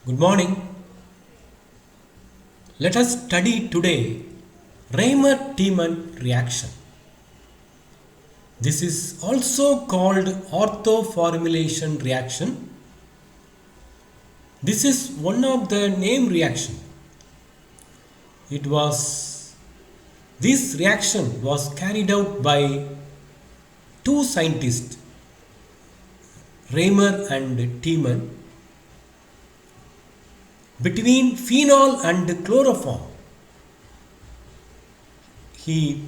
Good morning. Let us study today Raymer-Tiemann reaction. This is also called orthoformylation reaction. This is one of the name reaction. It was This reaction was carried out by two scientists, Raymer and Tiemann, between phenol and chloroform. He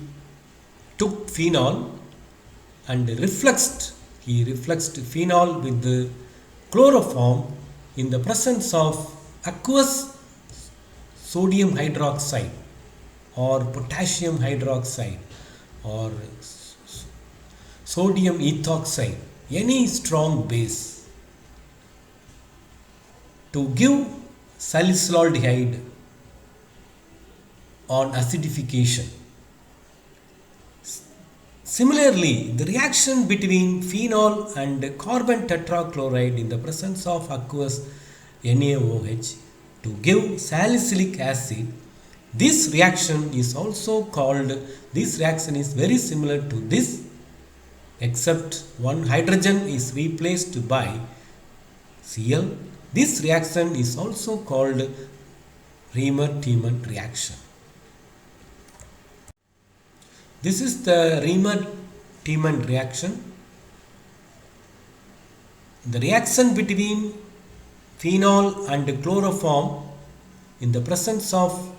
took phenol and refluxed phenol with the chloroform in the presence of aqueous sodium hydroxide or potassium hydroxide or sodium ethoxide, any strong base, to give salicylaldehyde on acidification. Similarly, the reaction between phenol and carbon tetrachloride in the presence of aqueous NaOH to give salicylic acid, this reaction is very similar to this, except one hydrogen is replaced by Cl. This reaction is also called Raymer-Tiemann reaction. This is the Raymer-Tiemann reaction. The reaction between phenol and chloroform in the presence of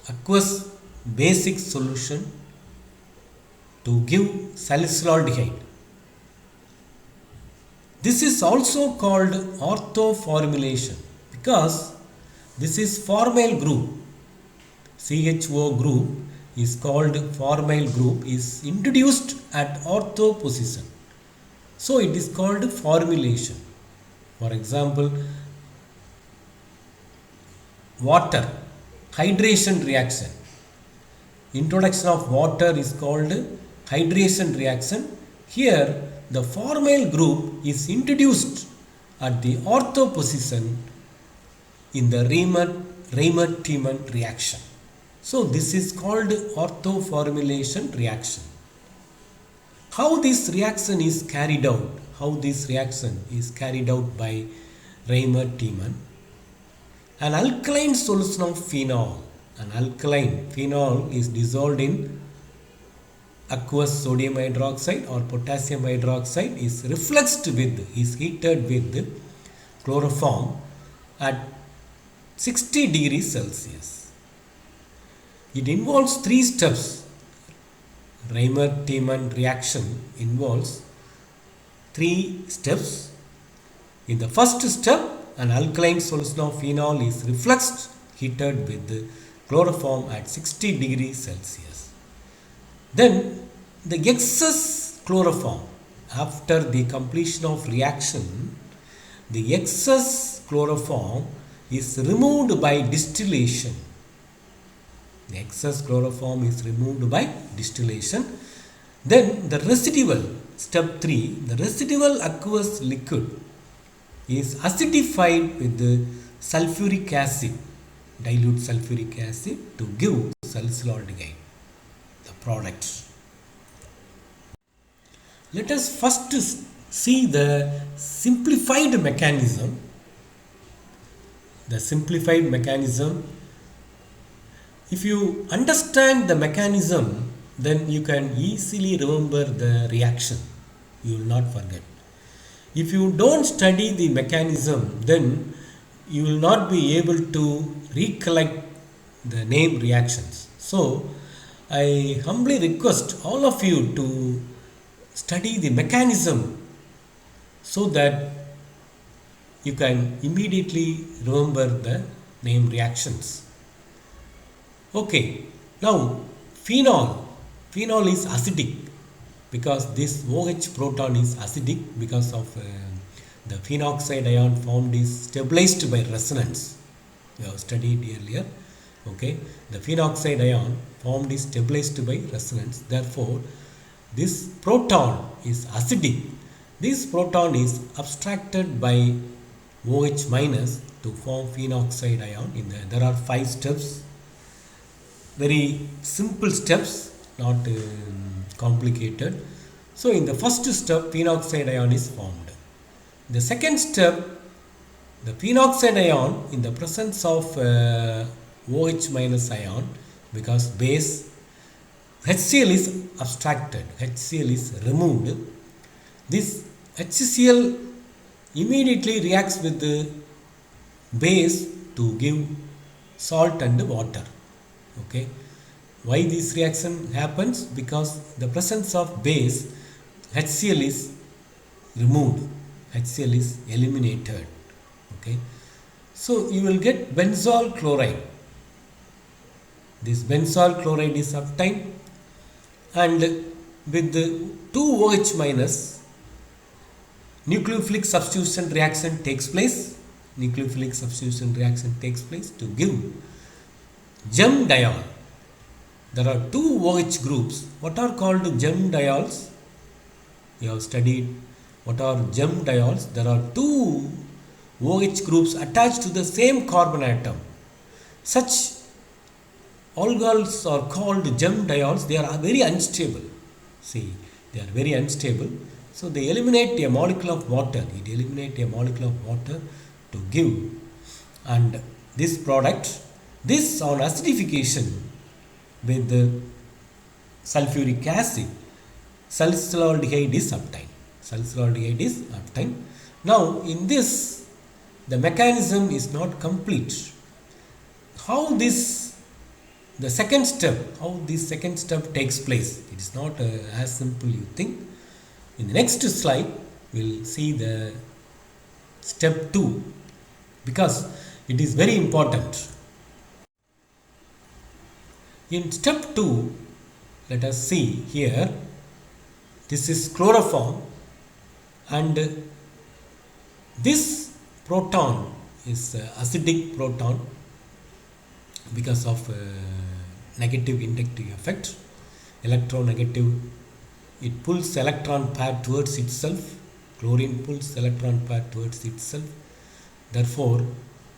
aqueous basic solution to give salicylaldehyde. This is also called orthoformylation because this is formyl group. CHO group is called formyl group is introduced at ortho position. So it is called formylation. For example, water, hydration reaction. Introduction of water is called hydration reaction. Here the formyl group is introduced at the ortho position in the Raymer-Tiemann reaction. So this is called orthoformylation reaction. How this reaction is carried out? How this reaction is carried out by Raymer-Tiemann? An alkaline solution of phenol. An alkaline phenol is dissolved in aqueous sodium hydroxide or potassium hydroxide is heated with chloroform at 60 degrees Celsius. It involves three steps. Raymer-Tiemann reaction involves three steps. In the first step, an alkaline solution of phenol is heated with chloroform at 60 degrees Celsius. Then the excess chloroform, after the completion of reaction, the excess chloroform is removed by distillation. The excess chloroform is removed by distillation. Then the residual, step 3, the residual aqueous liquid is acidified with the sulfuric acid, dilute sulfuric acid, to give salicylaldehyde, the product. Let us first see the simplified mechanism. The simplified mechanism. If you understand the mechanism, then you can easily remember the reaction. You will not forget. If you don't study the mechanism, then you will not be able to recollect the name reactions. So, I humbly request all of you to study the mechanism so that you can immediately remember the name reactions. Okay, now phenol is acidic because this OH proton is acidic because of the phenoxide ion formed is stabilized by resonance. We have studied earlier. Okay, the phenoxide ion formed is stabilized by resonance. Therefore, this proton is acidic. This proton is abstracted by OH minus to form phenoxide ion. There are 5 steps, very simple steps, not complicated. So in the first step, phenoxide ion is formed. The second step, the phenoxide ion in the presence of OH minus ion, because base HCl is abstracted, HCl is removed. This HCl immediately reacts with the base to give salt and water. Okay, why this reaction happens? Because the presence of base, HCl is removed, HCl is eliminated. Okay, so you will get benzol chloride. This benzol chloride is obtained, and with the 2OH minus, nucleophilic substitution reaction takes place. Nucleophilic substitution reaction takes place to give gem diol. There are 2 OH groups. What are called gem diols? You have studied what are gem diols. There are 2 OH groups attached to the same carbon atom. Such alcohols are called gem diols. They are very unstable. See, they are very unstable. So they eliminate a molecule of water. It eliminates a molecule of water to give, and this product, this on acidification with the sulfuric acid, salicylaldehyde is obtained. Salicylaldehyde is obtained. Now in this, the mechanism is not complete. How this second step takes place? It is not as simple you think. In the next slide, we'll see the step 2, because it is very important. In step 2, let us see here, this is chloroform, and this proton is acidic proton because of negative inductive effect, electronegative. It pulls electron pair towards itself. Chlorine pulls electron pair towards itself. Therefore,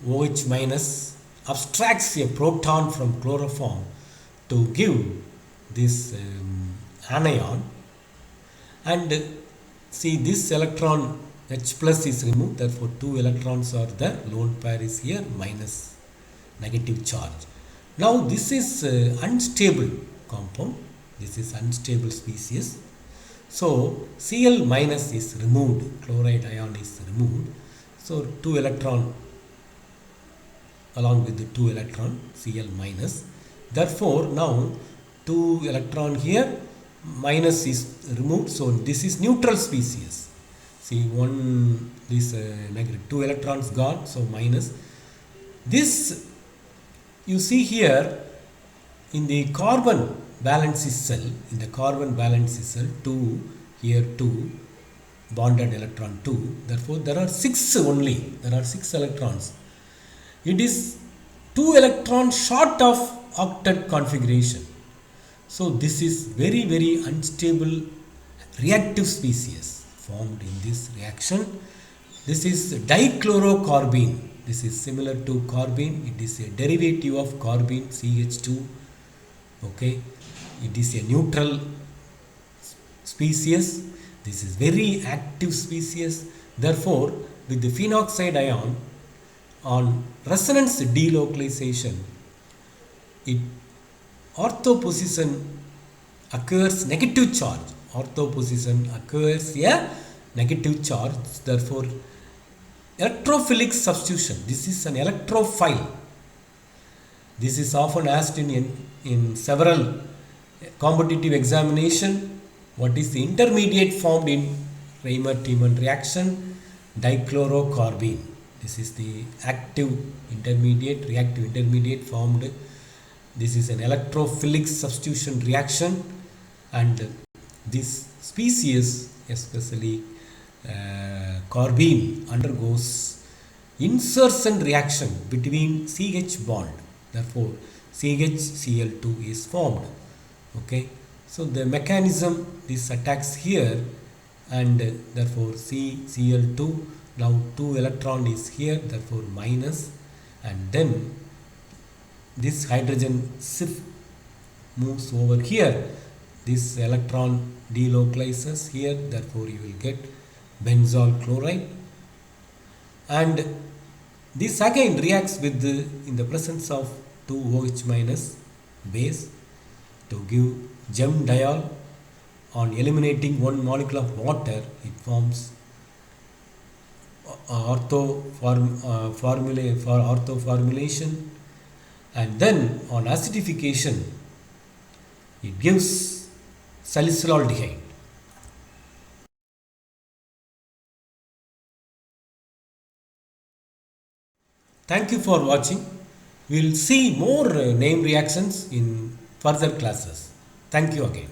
OH minus abstracts a proton from chloroform to give this anion. And see, this electron H plus is removed. Therefore, 2 electrons are there. Lone pair is here, minus negative charge. Now, this is unstable compound. This is unstable species. So Cl minus is removed, chloride ion is removed. So 2 electron along with the 2 electron, Cl minus. Therefore now 2 electron here, minus is removed. So this is neutral species. See, negative 2 electrons gone, so minus. This you see here in the carbon valence cell, 2, here 2, bonded electron 2. Therefore, there are 6 only. There are 6 electrons. It is 2 electrons short of octet configuration. So, this is very, very unstable reactive species formed in this reaction. This is dichlorocarbene. This is similar to carbene. It is a derivative of carbene, CH2. Okay. It is a neutral species. This is very active species. Therefore, with the phenoxide ion on resonance delocalization, it orthoposition occurs negative charge. Orthoposition occurs a negative charge. Therefore, electrophilic substitution. This is an electrophile. This is often asked in several competitive examination. What is the intermediate formed in Reimer-Tiemann reaction? Dichlorocarbene. This is the active intermediate, reactive intermediate formed. This is an electrophilic substitution reaction, and this species, especially carbene, undergoes insertion reaction between CH bond. Therefore, CHCl2 is formed. Okay, so the mechanism, this attacks here, and therefore CCl2 Now 2 electron is here, therefore minus, and then this hydrogen shift moves over here. This electron delocalizes here, therefore you will get benzol chloride. And this again reacts with in the presence of 2OH minus base to give gem diol. On eliminating one molecule of water, it forms ortho formulation, and then on acidification it gives salicylaldehyde. Thank you for watching. We will see more name reactions in further classes. Thank you again.